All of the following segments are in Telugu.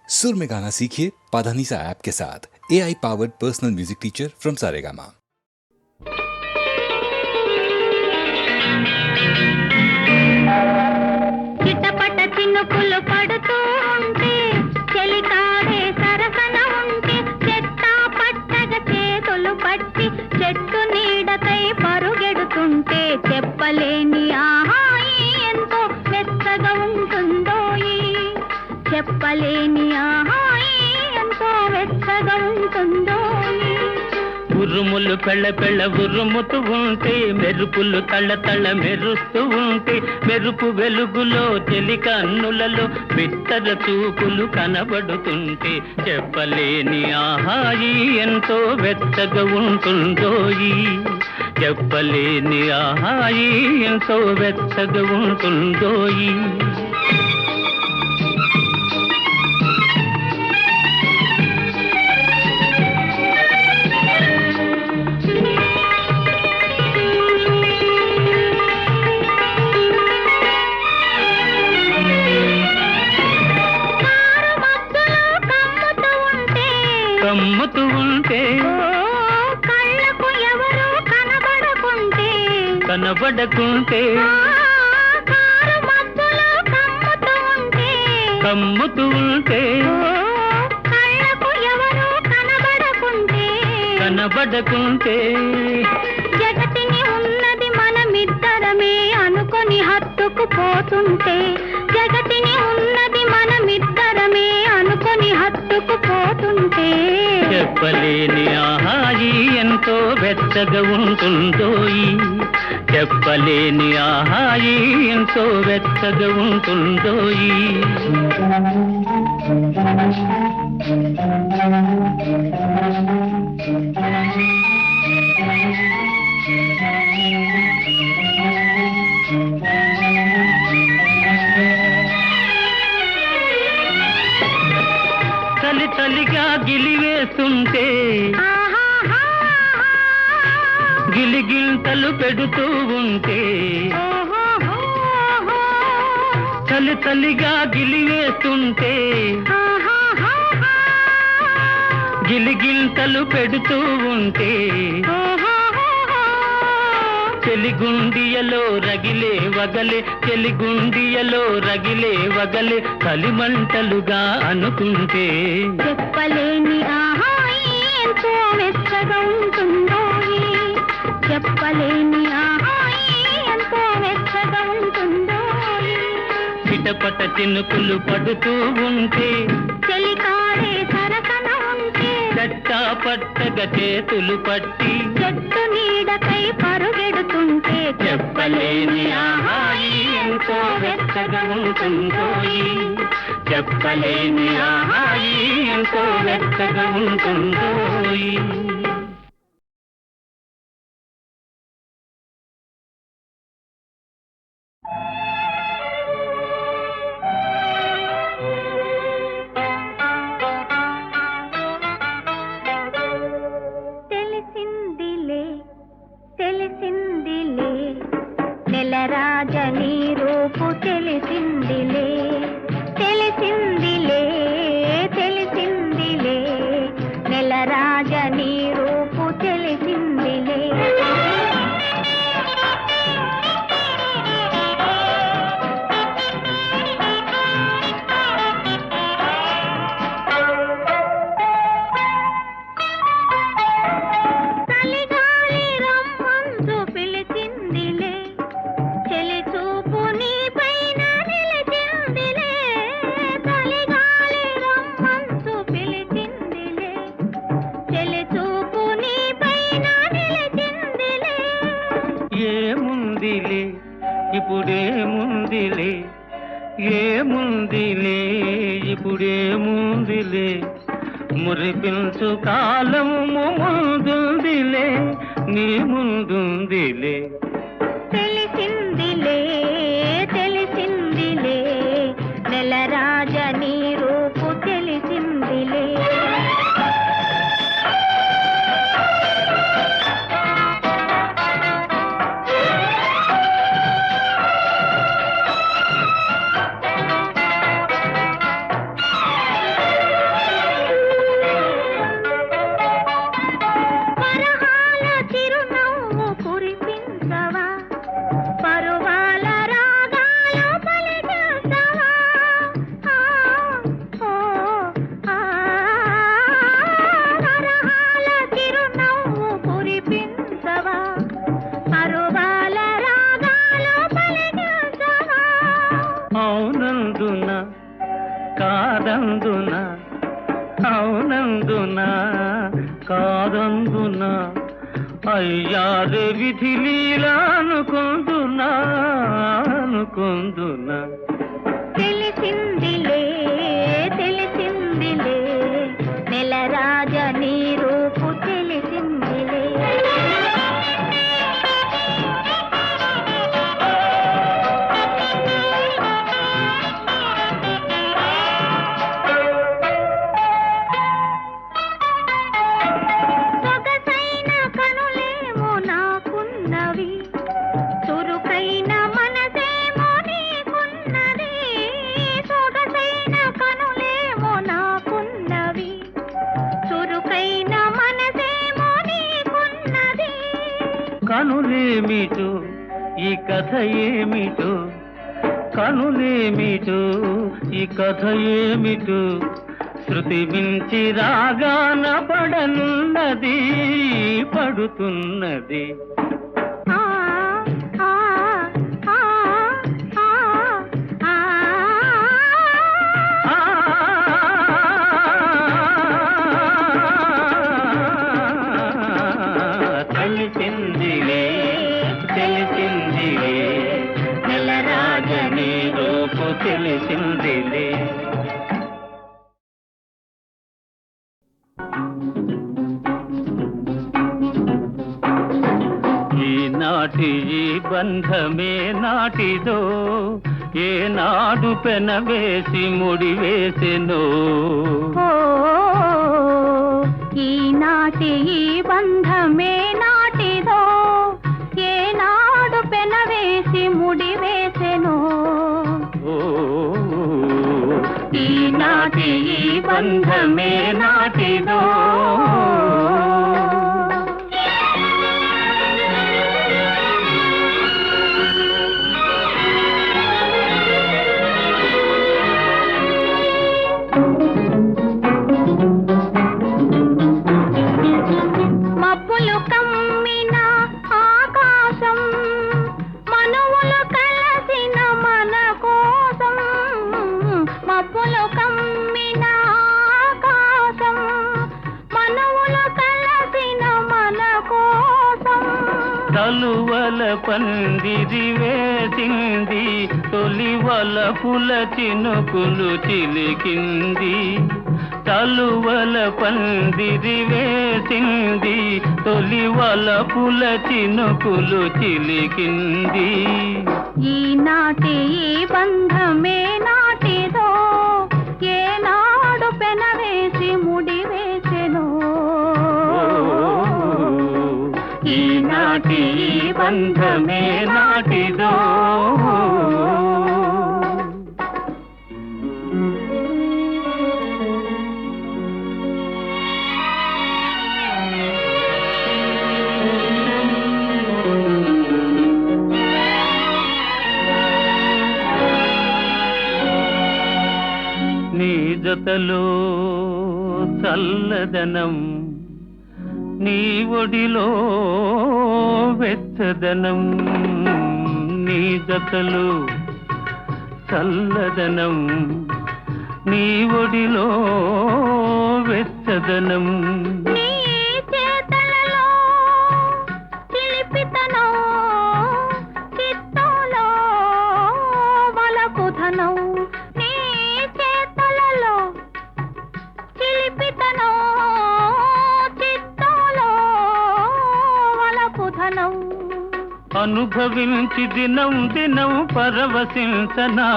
सुर में गाना सीखिए पाधानीसा ऐप के साथ। AI powered personal music teacher from Saregama. చిటపట చినుకులు పడుతూ ఉంటే చెలికాడే సరసన ఉంటే చెట్టా పట్టగా చేతులు పట్టి చెట్టు నీడకై పరుగెడుతుంటే చెప్పలేని ఆహాయి ఎంతో మెత్తగా ఉంటుందోయి. చెప్పలేని ఆహాయి ఎంతో మెత్తగా ఉంటుందోయి. ఉరుములు పెళ్ళ పెళ్ళ ఉరుముతూ ఉంటే మెరుపులు తళ్ళ తళ్ళ మెరుస్తూ ఉంటే మెరుపు వెలుగులో చెలి కన్నులలో బిత్తర చూపులు కనబడుతుంటే చెప్పలేని ఆహాయి ఎంతో వెచ్చగా ఉంటుందోయి. చెప్పలేని ఆహాయి ఎంతో వెచ్చగా ఉంటుందోయి. కమ్ముతూ ఉంటే కళ్ళకు ఎవరు కనబడకుంటే కనబడకుంటే కారు మబ్బులో కమ్ముతూ ఉంటే కమ్ముతూ ఉంటే కళ్ళకు ఎవరు కనబడకుంటే కనబడకుంటే జగతిని ఉన్నది మనమిద్దరమే అనుకొని హత్తుకుపోతుంటే జగతిని ఉన్నది మనమిద్దరమే అనుకొని హత్తుకుపోతుంటే చెప్పలేని ఆహాయి ఎంతో వెచ్చగా ఉంటుందోయి. చెప్పలేని ఆహాయి ఎంతో వెచ్చగా ఉంటుందోయి. చలి చలిగా గిలివేస్తుంటే గిలిగింతలు పెడుతూ ఉంటే చలి చలిగా గిలివేస్తుంటే గిలిగింతలు పెడుతూ ఉంటే చెలిగుండియలో రగిలే వగలే చెలిగుండియలో రగిలే వగలే కలిమంటలుగా అనుకుంటే చెప్పలేని ఆహాయి ఎంతో మెచ్చగా ఉంటుందోయి. చెప్పలేని ఆహాయి ఎంతో మెచ్చగా ఉంటుందోయి. చిటపట చినుకులు పడుతూ ఉంటే చెలికాడే సరసన ఉంటే చట్టా పట్టగా చేతులు పట్టి చెట్టు నీడకై పరుగెడుతుంటే చెప్పలేని ఆహాయి ఎంతో వెచ్చగా ఉంటుందోయి. చెప్పలేని ఆహాయి ఎంతో వెచ్చగా ఉంటుందోయి. తెలిసిందిలే తెలిసిందిలే నెలరాజని రూపు తెలిసిందిలే తెలిసిందిలే తెలిసిందిలే నెలరాజని రూపు తెలిసిందిలే. చలిగాలి రమ్మంటూ పిలిచిందిలే చెలి చూపు నీ పైన నిలిచిందిలే. చలిగాలి రమ్మంటూ పిలిచిందిలే చెలి చూపు నీ పైన నిలిచిందిలే. ఏముందిలే ఇప్పుడేముందిలే ఏముందిలే ఇప్పుడేముందిలే మురిపించు కాలము ముందుందిలే నీ ముందుందిలే. తెలిసిందిలే తెలిసిందిలే నెలరాజని రూపు తెలిసిందిలే. అవునందున అవునందున కాదందున అయ్యారే విధి లీలా అనుకుందునా అనుకుందునా తెలిసిందిలే తెలిసిందిలే నెల రాజ నీ రూపు తెలిసిందిలే సొగసైన కనులేమో నాకున్నవి చురుకైన మనసేమో నీకున్నది సొగసైన కనులేమో నాకున్నవి చురుకైన మనసేమో నీకున్నది కనులేమిటో ఈ కథ ఏమిటో కనులేమిటో ఈ కథ ఏమిటో శృతి మించి రాగాన పడనున్నది పడుతున్నది ఆ ఆ ఆ ఆ ఆ తెలిసిందిలే తెలిసిందిలే నెల రాజని రూపు తెలిసిందిలే ఈనాటి ఈ బంధమే నాటిదో ఏనాడు పెనవేసి ముడివేసెనో ఓ ఈనాటి ఈ బంధమే నాటిదో ఏనాడు పెనవేసి ముడివేసెనో ఈనాటి ఈ బంధమే నాటిదో మబ్బులు కమ్మిన ఆకాశం మనువులు కలసిన మన కోసం మబ్బులు కమ్మిన ఆకాశం మనువులు కలసిన మన కోసం తలువల పందిరి వేసింది తొలివల పుల చినుకులు చిలికింది తలువల పందిరి వేసింది తొలివల పుల చినుకులు చిలికింది ఈనాటి ఈ బంధమే నాటిదో ఏనాడు పెనవేసి ముడివేసెనో ఈనాటి ఈ బంధమే నాటిదో నీ జతలో చల్లదనం నీ ఒడిలో వెచ్చదనం నీ జతలో చల్లదనం నీ ఒడిలో వెచ్చదనం నీ చేతలలో చిలిపితనం చిత్తోలో వలపుధనం నీ చేతలలో చిలిపితనం చిత్తోలో వలపుధనం అనుభవించి దినం దినం పరవశించనా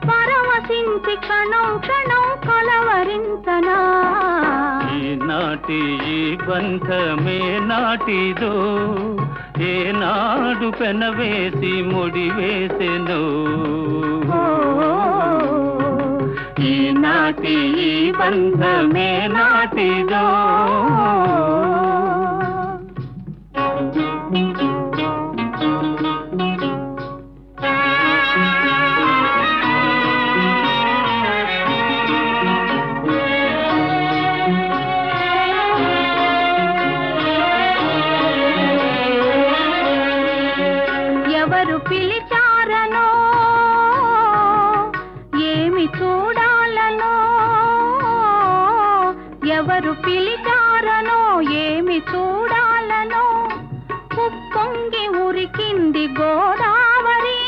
పరవశించి క్షణం క్షణం కలవరించనా ఈనాటి ఈ బంధమే నాటిదో ఏనాడు పెనవేసి ముడివేసెనో ఈనాటి ఈ బంధమే నాటిదో ఎవరు పిలిచారనో ఏమి చూడాలనో ఎవరు పిలిచారనో ఏమి చూడాలనో ఉప్పొంగి ఉరికింది గోదావరి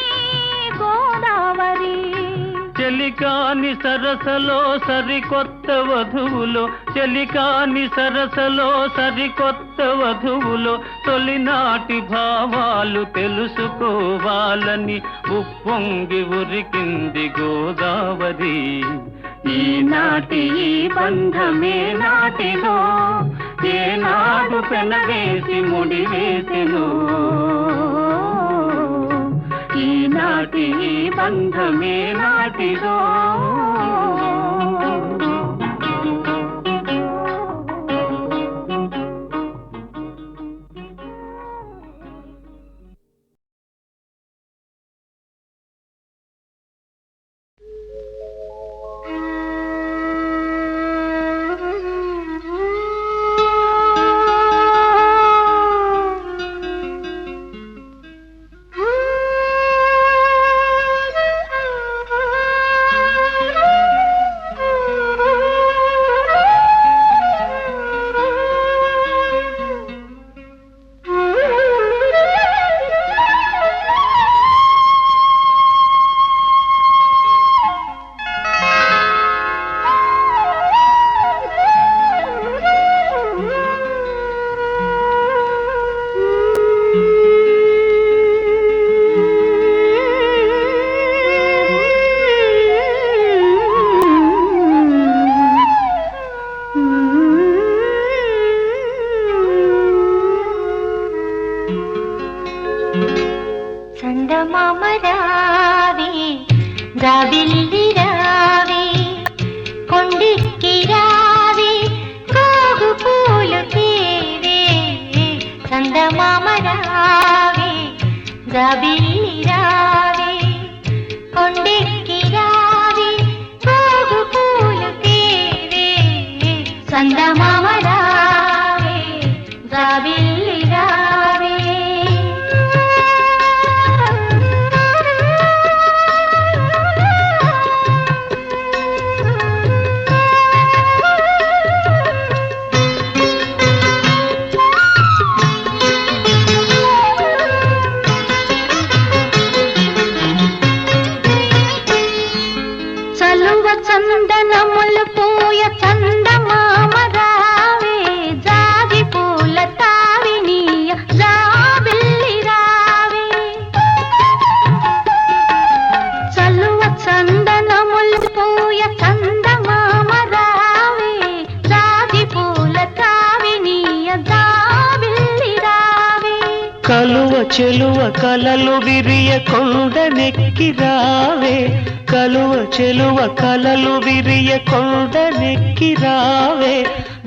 గోదావరి. చెలికాని సరసలో సరికొత్త వధువులో, చెలికాని సరసలో సరికొత్త వధువులో తొలినాటి భావాలు తెలుసుకోవాలని ఉప్పొంగి ఉరికింది గోదావరి. ఈనాటి ఈ బంధమే నాటిదో, ఏనాడు పెనవేసి ముడివేసెను. ఈనాటి ఈ బంధమే నాటిదో. చెలువ కలలు విరియ కొండనెక్కి రావే, కలువ చెలువ కలలు విరియ కొండనెక్కి రావే,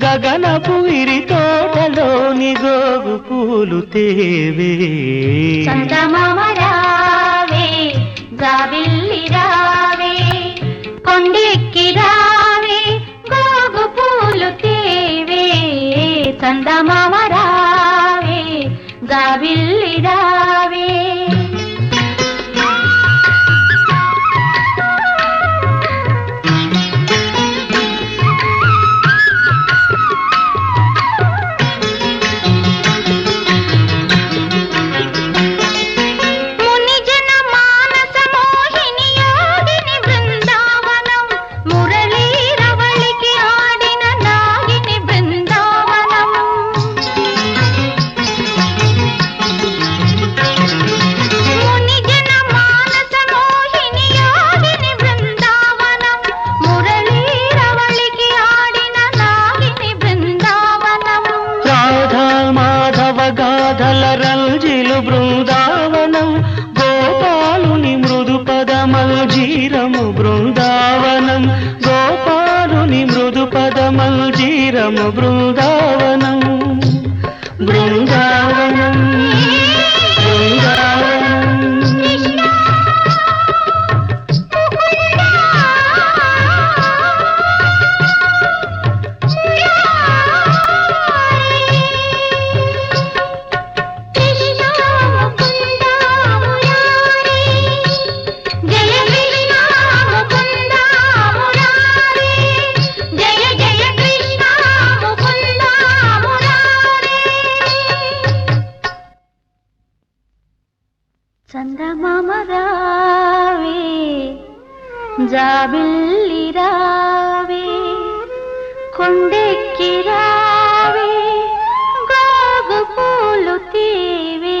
గగనపు విరి తోటలోని గోగు పూలు తేవే. చందమామ రావే, జాబిల్లి రావే, కొండెక్కి రావే, గోగు పూలు తేవే. చందమామ రావే, జాబిల్లి రావే. బృందావనం గోపాలుని మృదు పదమల్జీరము బృందావనం, గోపాలుని మృదు పదమల్జీరము బృందావనం. బృందావనం కృష్ణ జాబిల్లి రావే కొండెక్కి రావే గోగు పూలు తీవే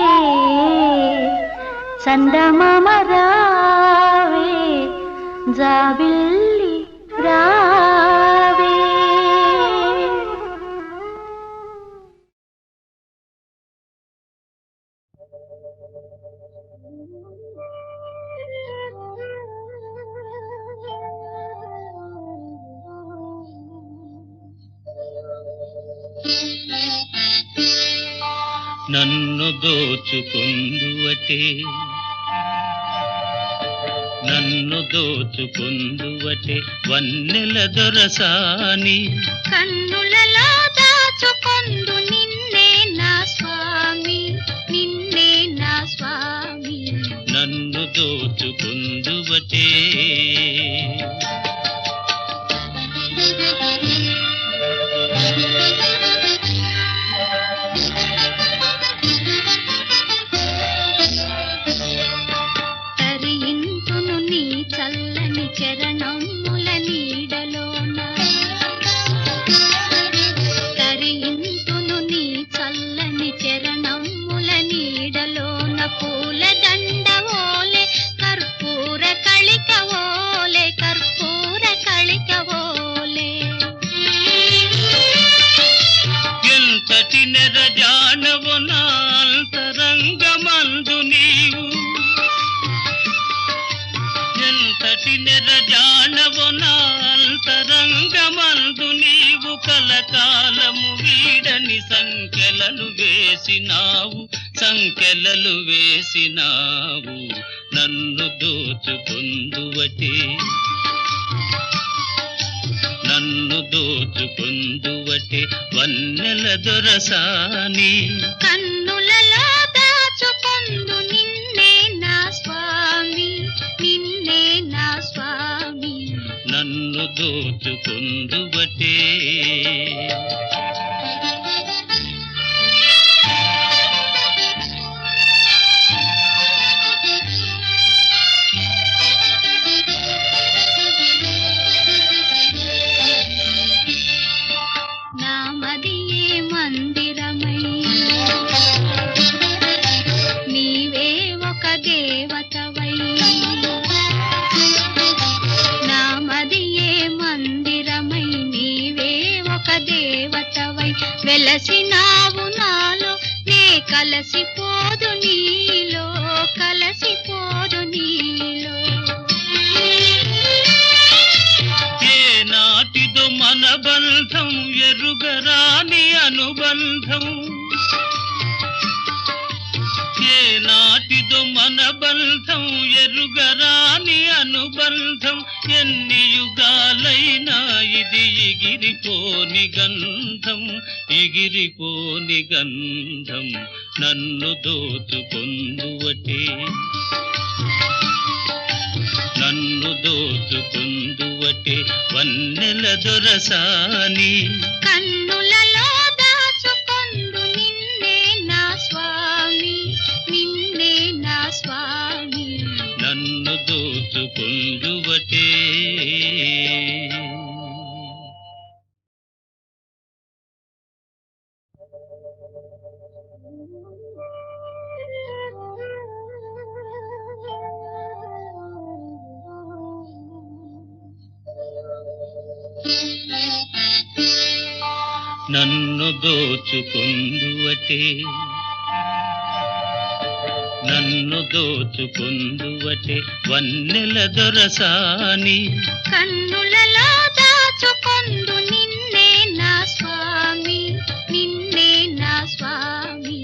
చందమామ రావే జాబిల్లి రావే. నన్ను దోచుకుందువటే నన్ను దోచుకుందువటే వన్నెల దొరసాని కన్నులలో దాచుకొందు నిన్నే నా స్వామి నిన్నే నా స్వామి. నన్ను దోచుకుందువటే తరింతును నీ చల్లని చరణముల నీడలోన తరింతును నీ చల్లని చరణముల నీడలోన పూల దండవోలే కర్పూర కళికవోలే కర్పూర కళికవోలే. ఎంతటి నెరజానవు నా అంతరంగమందు నీవు ఎంతటి నెరజానవు నా అంతరంగమందు నీవు కలకాలము వీడని సంఖ్యలను వేసినావు సంఖ్యలలు వేసినావు. నన్ను దోచుకుందువటే నన్ను దోచుకుందువటే వన్నెల దొరసాని కన్నులలో దాచుకొందు నిన్నే నా స్వామి నిన్నే నా స్వామి. నన్ను దోచుకుందువటే నామదియే మందిరమై నీవే ఒక దేవతవై నామదియే మందిరమై నీవే ఒక దేవతవై వెలసినావు నాలో నే కలసిపోదు నీలో కలసిపోదు నీలో. ఏ నాటిదో మన బంధం ఎరుగరాని అనుబంధం ఏ నాటిదో మన బంధం ఎరుగరాని అనుబంధం ఎన్ని యుగాలైనా ఇది ఎగిరిపోని గంధం ఎగిరిపోని గంధం. నన్ను దోచుకొందువటే నన్ను దోచుకుందువటే వన్నెల దొరసాని కన్నులలో దాచుకొందు నిన్నే నా స్వామి నిన్నే నా స్వామి. నన్ను దోచుకుందువటే నన్ను దోచుకుందువటే నన్ను దోచుకుందువటే వన్నెల దొరసాని కన్నులలో దాచుకొందు నిన్నే నా స్వామి నిన్నే నా స్వామి.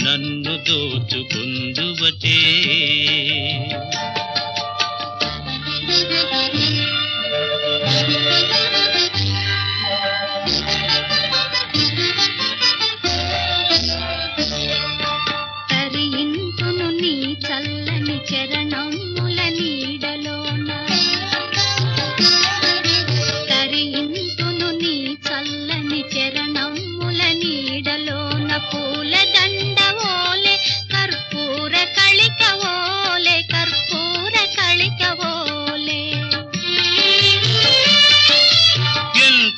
నన్ను దోచుకుందువటే తరింతును నీ చల్లని చరణముల నీడలోన తరింతును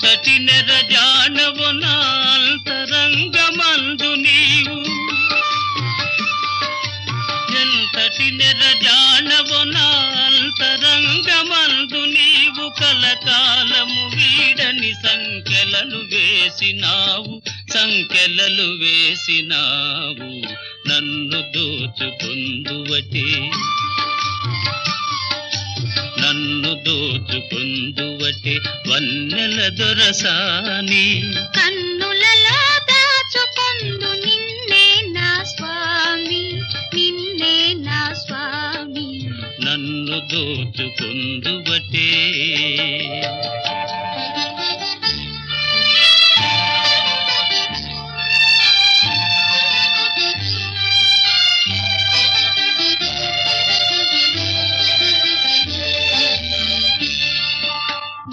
ఎంతటి నెరజానవు నా అంతరంగమందు నీవు, ఎంతటి నెరజానవు నా అంతరంగమందు నీవు, కలకాలము వీడని సంఖ్యలను వేసినావు, సంఖ్యలలు వేసినావు. నన్ను దోచుకుందువటే, నన్ను దోచుకుందువటే వన్నెల దొరసాని. కన్నులలో దాచుకొందు నిన్నే నా స్వామి, నిన్నే నా స్వామి. నన్ను దోచుకుందువటే.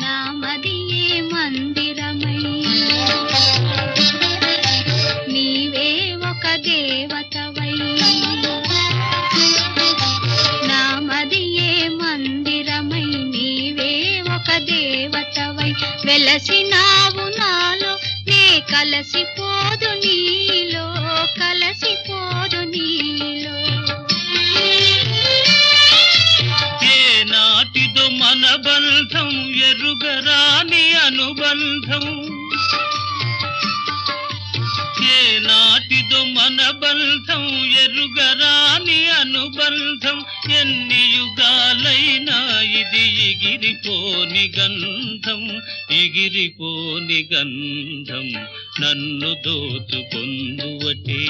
నామదియే మందిరమై నీవే ఒక దేవతవై, నామదియే మందిరమై నీవే ఒక దేవతవై, వెలసినావు నాలో నే కలసిపోదు నీలో, కలసిపోదు నీలో. ఏ నాటిదో మన బంధం ఎరుగరాని అనుబంధం, ఏ నాటిదో మన బంధం ఎరుగరాని అనుబంధం. ఎన్ని యుగాలైనా ఇది ఎగిరిపోని గంధం, ఎగిరిపోని గంధం. నన్ను దోచుకొందువటే,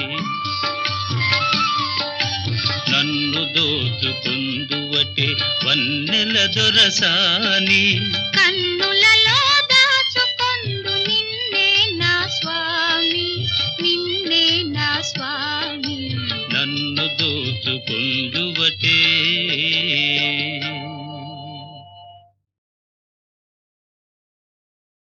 నన్ను దోచుకుందువటే వన్నెల దొరసాని. కన్నుల